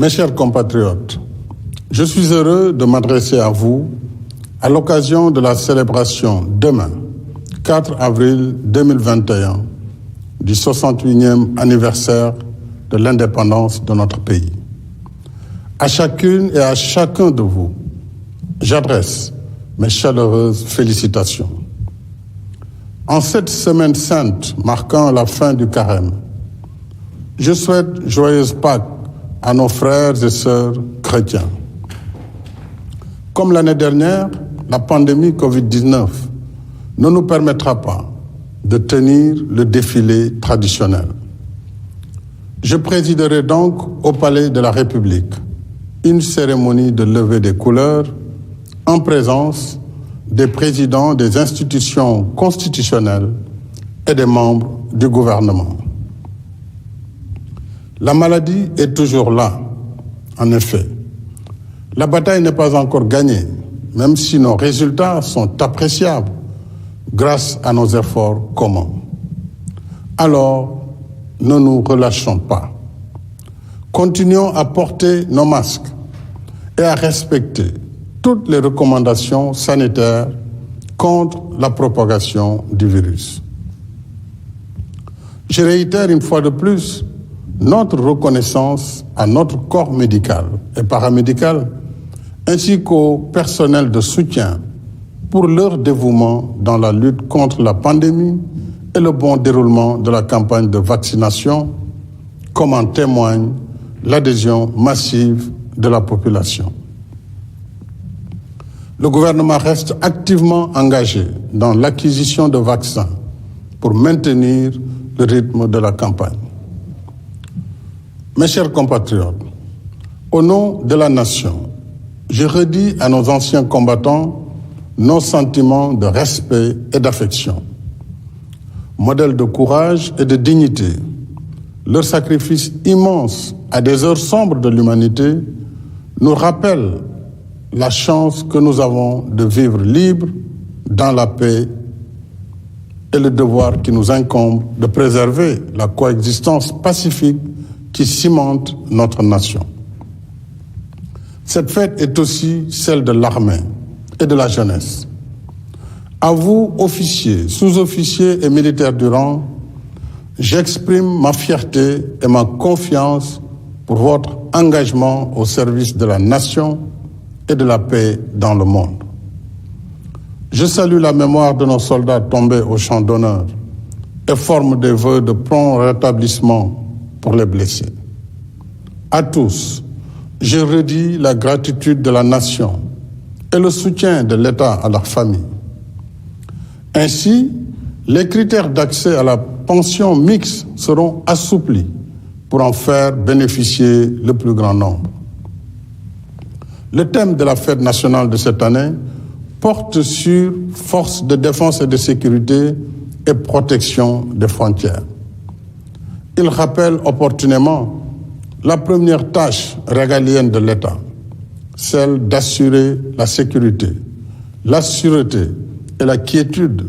Mes chers compatriotes, je suis heureux de m'adresser à vous à l'occasion de la célébration demain, 4 avril 2021, du 68e anniversaire de l'indépendance de notre pays. À chacune et à chacun de vous, j'adresse mes chaleureuses félicitations. En cette semaine sainte marquant la fin du carême, je souhaite joyeuse Pâques à nos frères et sœurs chrétiens. Comme l'année dernière, la pandémie Covid-19 ne nous permettra pas de tenir le défilé traditionnel. Je présiderai donc au Palais de la République une cérémonie de levée des couleurs en présence des présidents des institutions constitutionnelles et des membres du gouvernement. La maladie est toujours là, en effet. La bataille n'est pas encore gagnée, même si nos résultats sont appréciables grâce à nos efforts communs. Alors, ne nous relâchons pas. Continuons à porter nos masques et à respecter toutes les recommandations sanitaires contre la propagation du virus. Je réitère une fois de plus notre reconnaissance à notre corps médical et paramédical, ainsi qu'au personnel de soutien pour leur dévouement dans la lutte contre la pandémie et le bon déroulement de la campagne de vaccination, comme en témoigne l'adhésion massive de la population. Le gouvernement reste activement engagé dans l'acquisition de vaccins pour maintenir le rythme de la campagne. Mes chers compatriotes, au nom de la nation, je redis à nos anciens combattants nos sentiments de respect et d'affection. Modèle de courage et de dignité, leur sacrifice immense à des heures sombres de l'humanité nous rappelle la chance que nous avons de vivre libres, dans la paix, et le devoir qui nous incombe de préserver la coexistence pacifique qui cimente notre nation. Cette fête est aussi celle de l'armée et de la jeunesse. À vous, officiers, sous-officiers et militaires du rang, j'exprime ma fierté et ma confiance pour votre engagement au service de la nation et de la paix dans le monde. Je salue la mémoire de nos soldats tombés au champ d'honneur et forme des vœux de prompt rétablissement pour les blessés. À tous, je redis la gratitude de la nation et le soutien de l'État à leurs familles. Ainsi, les critères d'accès à la pension mixte seront assouplis pour en faire bénéficier le plus grand nombre. Le thème de la fête nationale de cette année porte sur forces de défense et de sécurité et protection des frontières. Il rappelle opportunément la première tâche régalienne de l'État, celle d'assurer la sécurité, la sûreté et la quiétude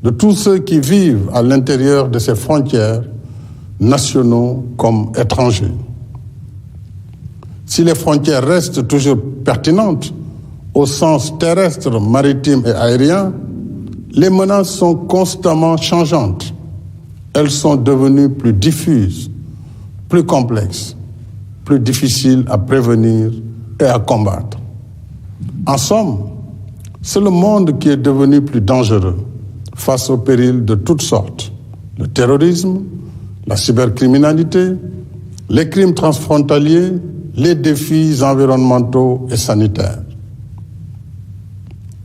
de tous ceux qui vivent à l'intérieur de ces frontières, nationaux comme étrangers. Si les frontières restent toujours pertinentes au sens terrestre, maritime et aérien, les menaces sont constamment changeantes. Elles sont devenues plus diffuses, plus complexes, plus difficiles à prévenir et à combattre. En somme, c'est le monde qui est devenu plus dangereux face aux périls de toutes sortes. Le terrorisme, la cybercriminalité, les crimes transfrontaliers, les défis environnementaux et sanitaires.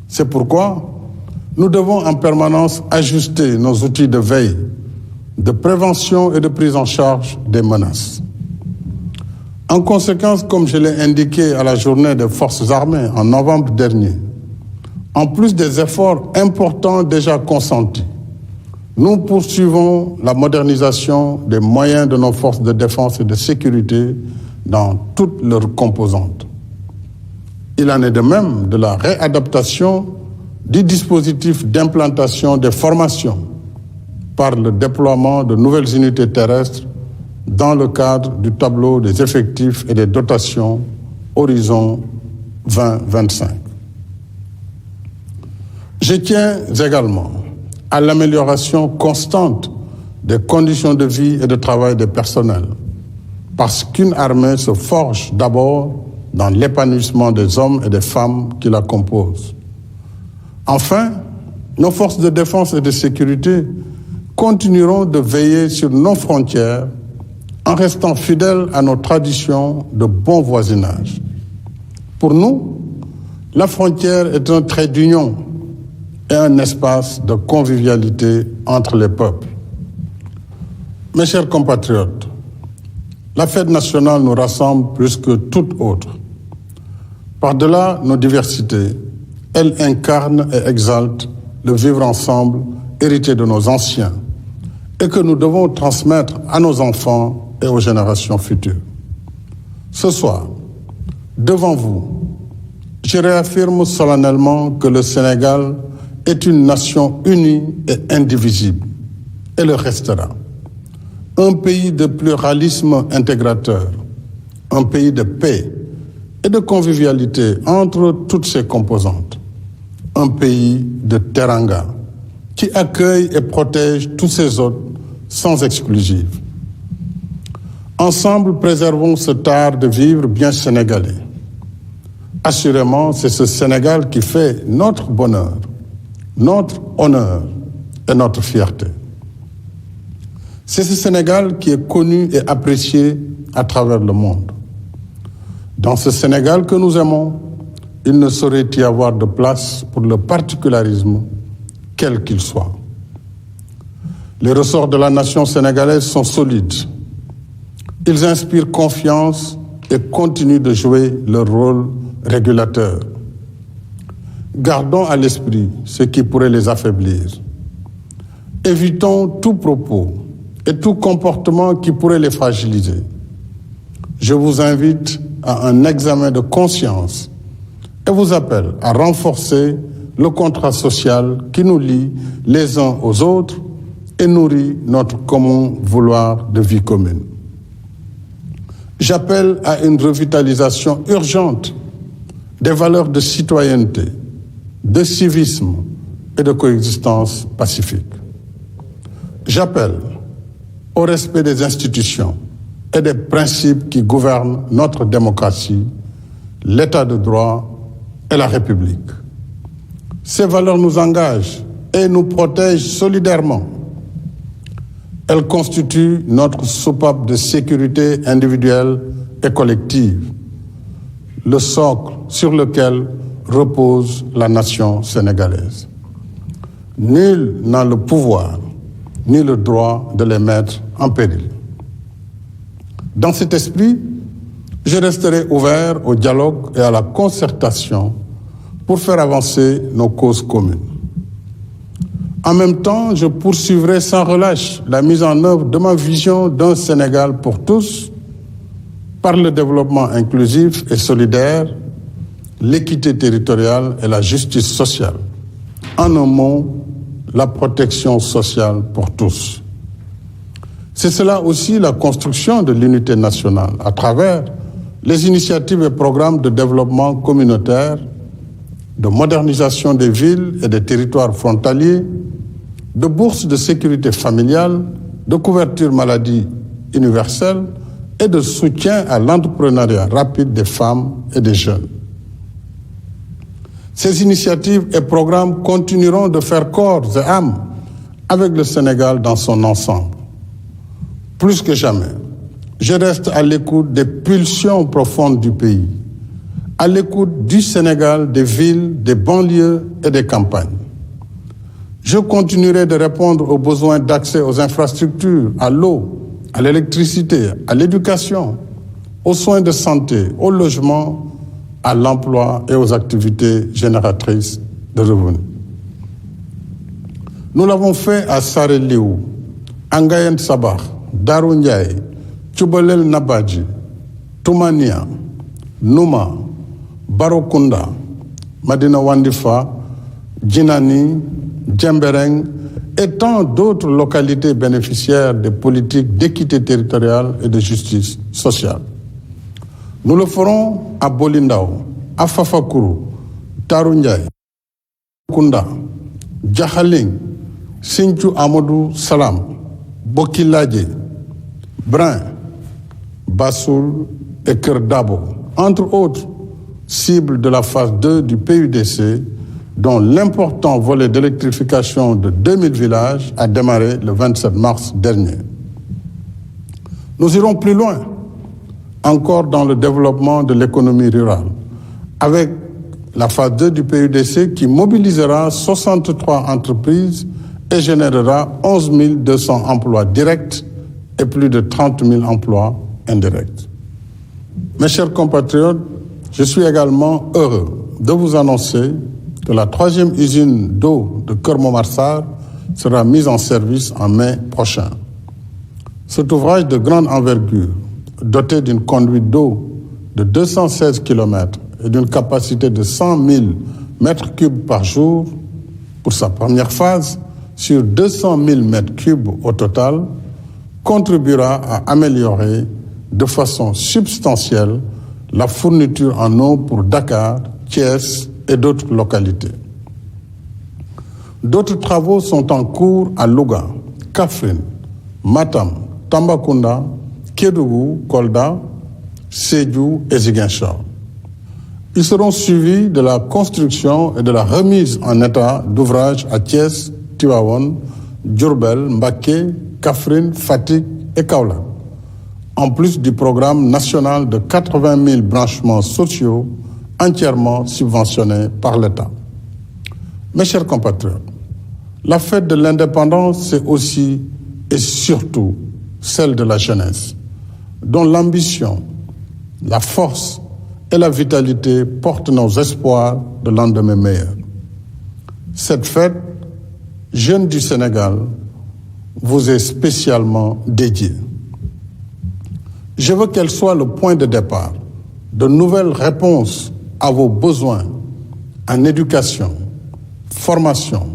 C'est pourquoi nous devons en permanence ajuster nos outils de veille, de prévention et de prise en charge des menaces. En conséquence, comme je l'ai indiqué à la journée des forces armées en novembre dernier, en plus des efforts importants déjà consentis, nous poursuivons la modernisation des moyens de nos forces de défense et de sécurité dans toutes leurs composantes. Il en est de même de la réadaptation du dispositif d'implantation des formations par le déploiement de nouvelles unités terrestres dans le cadre du tableau des effectifs et des dotations Horizon 2025. Je tiens également à l'amélioration constante des conditions de vie et de travail des personnels, parce qu'une armée se forge d'abord dans l'épanouissement des hommes et des femmes qui la composent. Enfin, nos forces de défense et de sécurité continueront de veiller sur nos frontières en restant fidèles à nos traditions de bon voisinage. Pour nous, la frontière est un trait d'union et un espace de convivialité entre les peuples. Mes chers compatriotes, la fête nationale nous rassemble plus que toute autre. Par-delà nos diversités, elle incarne et exalte le vivre ensemble hérité de nos anciens et que nous devons transmettre à nos enfants et aux générations futures. Ce soir, devant vous, je réaffirme solennellement que le Sénégal est une nation unie et indivisible, et le restera. Un pays de pluralisme intégrateur, un pays de paix et de convivialité entre toutes ses composantes, un pays de teranga qui accueille et protège tous ses hôtes sans exclusive. Ensemble, préservons cet art de vivre bien sénégalais. Assurément, c'est ce Sénégal qui fait notre bonheur, notre honneur et notre fierté. C'est ce Sénégal qui est connu et apprécié à travers le monde. Dans ce Sénégal que nous aimons, il ne saurait y avoir de place pour le particularisme, quel qu'il soit. Les ressorts de la nation sénégalaise sont solides. Ils inspirent confiance et continuent de jouer leur rôle régulateur. Gardons à l'esprit ce qui pourrait les affaiblir. Évitons tout propos et tout comportement qui pourrait les fragiliser. Je vous invite à un examen de conscience et vous appelle à renforcer le contrat social qui nous lie les uns aux autres et nourrit notre commun vouloir de vie commune. J'appelle à une revitalisation urgente des valeurs de citoyenneté, de civisme et de coexistence pacifique. J'appelle au respect des institutions et des principes qui gouvernent notre démocratie, l'état de droit et la République. Ces valeurs nous engagent et nous protègent solidairement. Elles constituent notre soupape de sécurité individuelle et collective, le socle sur lequel repose la nation sénégalaise. Nul n'a le pouvoir ni le droit de les mettre en péril. Dans cet esprit, je resterai ouvert au dialogue et à la concertation pour faire avancer nos causes communes. En même temps, je poursuivrai sans relâche la mise en œuvre de ma vision d'un Sénégal pour tous par le développement inclusif et solidaire, l'équité territoriale et la justice sociale. En un mot, la protection sociale pour tous. C'est cela aussi la construction de l'unité nationale à travers les initiatives et programmes de développement communautaire, de modernisation des villes et des territoires frontaliers, de bourses de sécurité familiale, de couverture maladie universelle et de soutien à l'entrepreneuriat rapide des femmes et des jeunes. Ces initiatives et programmes continueront de faire corps et âme avec le Sénégal dans son ensemble. Plus que jamais, je reste à l'écoute des pulsions profondes du pays, à l'écoute du Sénégal, des villes, des banlieues et des campagnes. Je continuerai de répondre aux besoins d'accès aux infrastructures, à l'eau, à l'électricité, à l'éducation, aux soins de santé, au logement, à l'emploi et aux activités génératrices de revenus. Nous l'avons fait à Sare Liou, Angayen Sabah, Darou Ndiaye, Tchoubalel Nabadji, Toumania, Nouma, Barokunda, Madina Wandifa, Djinani, Djembereng et tant d'autres localités bénéficiaires des politiques d'équité territoriale et de justice sociale. Nous le ferons à Bolindao, à Fafakuru, Tarundiaye, Kunda, Djakhaling, Sinthiou Amadou Salam, Bokiladje, Brin, Bassoul et Kerdabo, entre autres cibles de la phase 2 du PUDC, dont l'important volet d'électrification de 2000 villages a démarré le 27 mars dernier. Nous irons plus loin encore dans le développement de l'économie rurale, avec la phase 2 du PUDC qui mobilisera 63 entreprises et générera 11 200 emplois directs et plus de 30 000 emplois indirects. Mes chers compatriotes, je suis également heureux de vous annoncer que la 3e usine d'eau de Keur Momar Sarr sera mise en service en mai prochain. Cet ouvrage de grande envergure, doté d'une conduite d'eau de 216 km et d'une capacité de 100 000 mètres cubes par jour, pour sa première phase, sur 200 000 mètres cubes au total, contribuera à améliorer de façon substantielle la fourniture en eau pour Dakar, Thiès et d'autres localités. D'autres travaux sont en cours à Louga, Kaffrine, Matam, Tambacounda, Kédougou, Kolda, Sédhiou et Ziguinchor. Ils seront suivis de la construction et de la remise en état d'ouvrages à Thiès, Tivaouane, Diourbel, Mbacké, Kaffrine, Fatick et Kaolack, en plus du programme national de 80 000 branchements sociaux entièrement subventionnés par l'État. Mes chers compatriotes, la fête de l'indépendance, c'est aussi et surtout celle de la jeunesse, dont l'ambition, la force et la vitalité portent nos espoirs de lendemain meilleur. Cette fête, Jeunes du Sénégal, vous est spécialement dédiée. Je veux qu'elle soit le point de départ de nouvelles réponses à vos besoins en éducation, formation,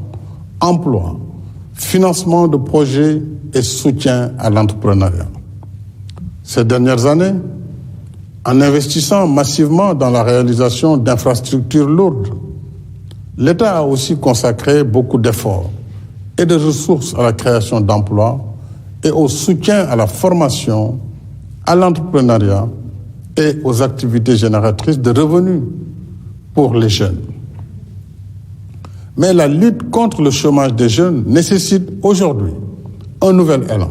emploi, financement de projets et soutien à l'entrepreneuriat. Ces dernières années, en investissant massivement dans la réalisation d'infrastructures lourdes, l'État a aussi consacré beaucoup d'efforts et de ressources à la création d'emplois et au soutien à la formation, à l'entrepreneuriat et aux activités génératrices de revenus pour les jeunes. Mais la lutte contre le chômage des jeunes nécessite aujourd'hui un nouvel élan,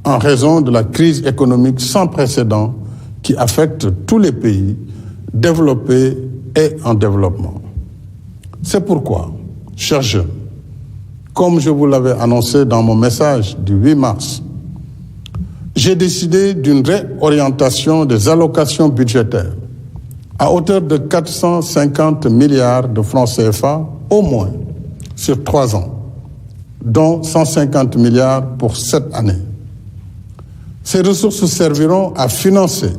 en raison de la crise économique sans précédent qui affecte tous les pays développés et en développement. C'est pourquoi, chers jeunes, comme je vous l'avais annoncé dans mon message du 8 mars, j'ai décidé d'une réorientation des allocations budgétaires à hauteur de 450 milliards de francs CFA au moins sur 3 ans, dont 150 milliards pour cette année. Ces ressources serviront à financer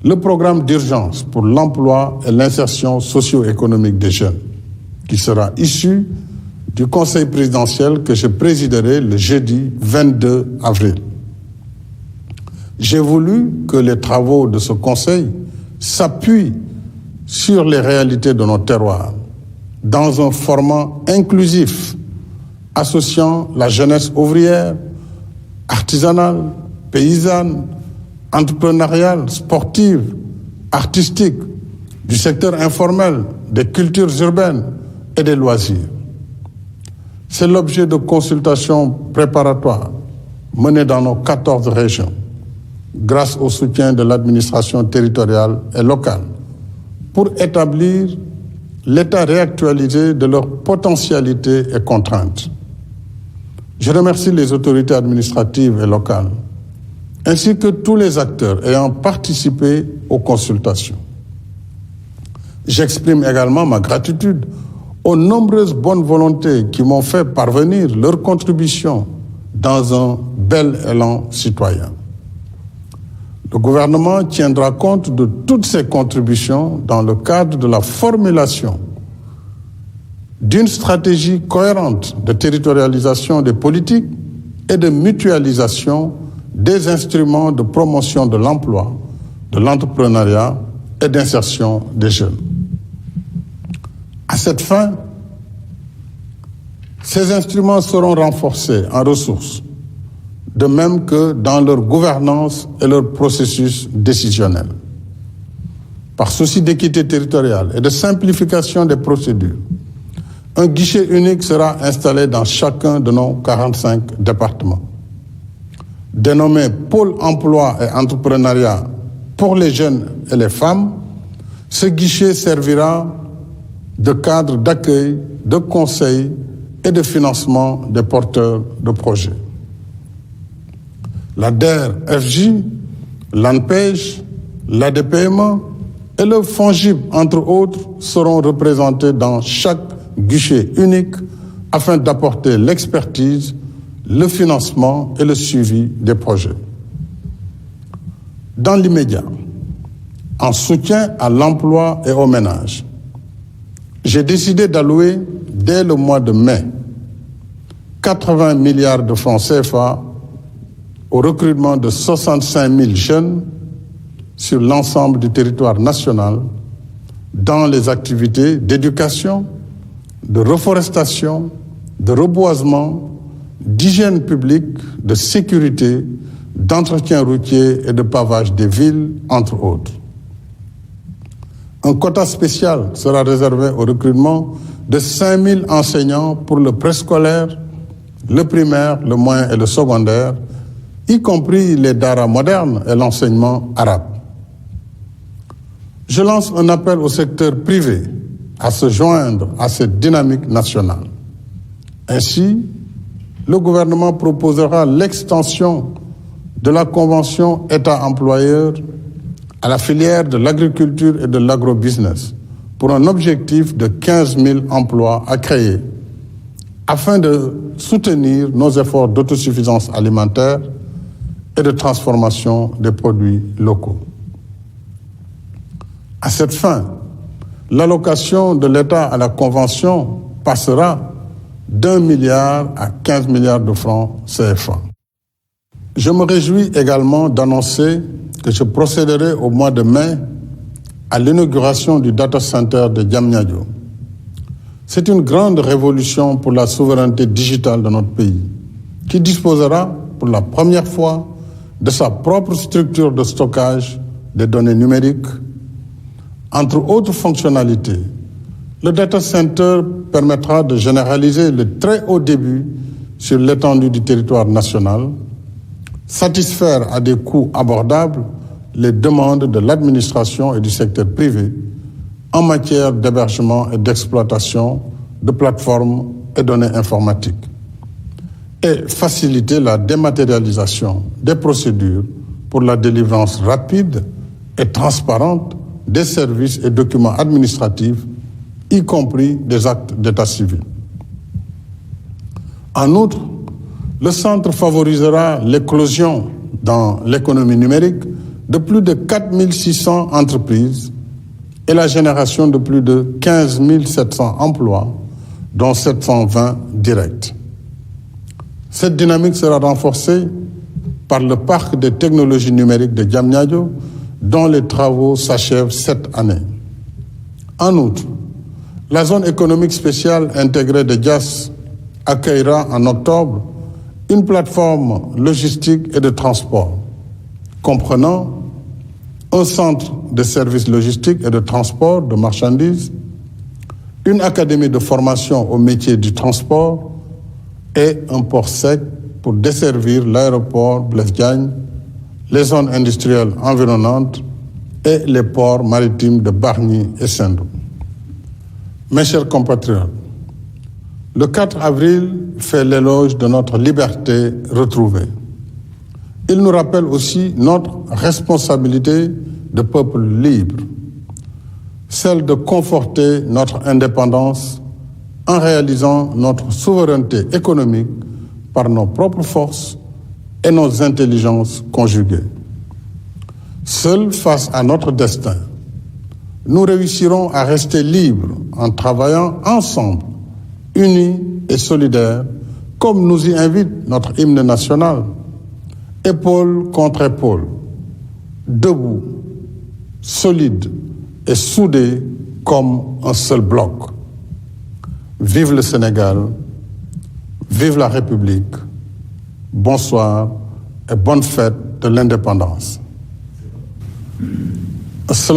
le programme d'urgence pour l'emploi et l'insertion socio-économique des jeunes, qui sera issu du Conseil présidentiel que je présiderai le jeudi 22 avril. J'ai voulu que les travaux de ce Conseil s'appuient sur les réalités de nos terroirs, dans un format inclusif, associant la jeunesse ouvrière, artisanale, paysanne, entrepreneuriale, sportive, artistique, du secteur informel, des cultures urbaines et des loisirs. C'est l'objet de consultations préparatoires menées dans nos 14 régions, grâce au soutien de l'administration territoriale et locale, pour établir l'état réactualisé de leurs potentialités et contraintes. Je remercie les autorités administratives et locales, ainsi que tous les acteurs ayant participé aux consultations. J'exprime également ma gratitude aux nombreuses bonnes volontés qui m'ont fait parvenir leur contribution dans un bel élan citoyen. Le gouvernement tiendra compte de toutes ces contributions dans le cadre de la formulation d'une stratégie cohérente de territorialisation des politiques et de mutualisation des instruments de promotion de l'emploi, de l'entrepreneuriat et d'insertion des jeunes. À cette fin, ces instruments seront renforcés en ressources, de même que dans leur gouvernance et leur processus décisionnel. Par souci d'équité territoriale et de simplification des procédures, un guichet unique sera installé dans chacun de nos 45 départements. Dénommé Pôle emploi et entrepreneuriat pour les jeunes et les femmes, ce guichet servira de cadre d'accueil, de conseil et de financement des porteurs de projets. La DER-FJ, l'ANPEJ, l'ADPME et le FONGIP, entre autres, seront représentés dans chaque guichet unique afin d'apporter l'expertise, le financement et le suivi des projets. Dans l'immédiat, en soutien à l'emploi et aux ménages, j'ai décidé d'allouer dès le mois de mai 80 milliards de francs CFA au recrutement de 65 000 jeunes sur l'ensemble du territoire national dans les activités d'éducation, de reforestation, de reboisement, d'hygiène publique, de sécurité, d'entretien routier et de pavage des villes, entre autres. Un quota spécial sera réservé au recrutement de 5 000 enseignants pour le préscolaire, le primaire, le moyen et le secondaire, y compris les daras modernes et l'enseignement arabe. Je lance un appel au secteur privé à se joindre à cette dynamique nationale. Ainsi, le gouvernement proposera l'extension de la convention État-employeur à la filière de l'agriculture et de l'agrobusiness pour un objectif de 15 000 emplois à créer afin de soutenir nos efforts d'autosuffisance alimentaire et de transformation des produits locaux. À cette fin, l'allocation de l'État à la Convention passera d'1 milliard à 15 milliards de francs CFA. Je me réjouis également d'annoncer que je procéderai au mois de mai à l'inauguration du data center de Diamniadio. C'est une grande révolution pour la souveraineté digitale de notre pays, qui disposera pour la première fois de sa propre structure de stockage des données numériques. Entre autres fonctionnalités, le data center permettra de généraliser le très haut débit sur l'étendue du territoire national, satisfaire à des coûts abordables les demandes de l'administration et du secteur privé en matière d'hébergement et d'exploitation de plateformes et données informatiques, et faciliter la dématérialisation des procédures pour la délivrance rapide et transparente des services et documents administratifs, y compris des actes d'état civil. En outre, le centre favorisera l'éclosion dans l'économie numérique de plus de 4 600 entreprises et la génération de plus de 15 700 emplois, dont 720 directs. Cette dynamique sera renforcée par le parc des technologies numériques de Diamniadio, dont les travaux s'achèvent cette année. En outre, la zone économique spéciale intégrée de Diass accueillera en octobre une plateforme logistique et de transport, comprenant un centre de services logistiques et de transport de marchandises, une académie de formation au métier du transport et un port sec pour desservir l'aéroport Blaise Diagne, les zones industrielles environnantes et les ports maritimes de Bargny et Sendou. Mes chers compatriotes, le 4 avril fait l'éloge de notre liberté retrouvée. Il nous rappelle aussi notre responsabilité de peuple libre, celle de conforter notre indépendance en réalisant notre souveraineté économique par nos propres forces et nos intelligences conjuguées. Seuls face à notre destin, nous réussirons à rester libres en travaillant ensemble unis et solidaires, comme nous y invite notre hymne national, épaule contre épaule, debout, solides et soudés comme un seul bloc. Vive le Sénégal, vive la République, bonsoir et bonne fête de l'indépendance.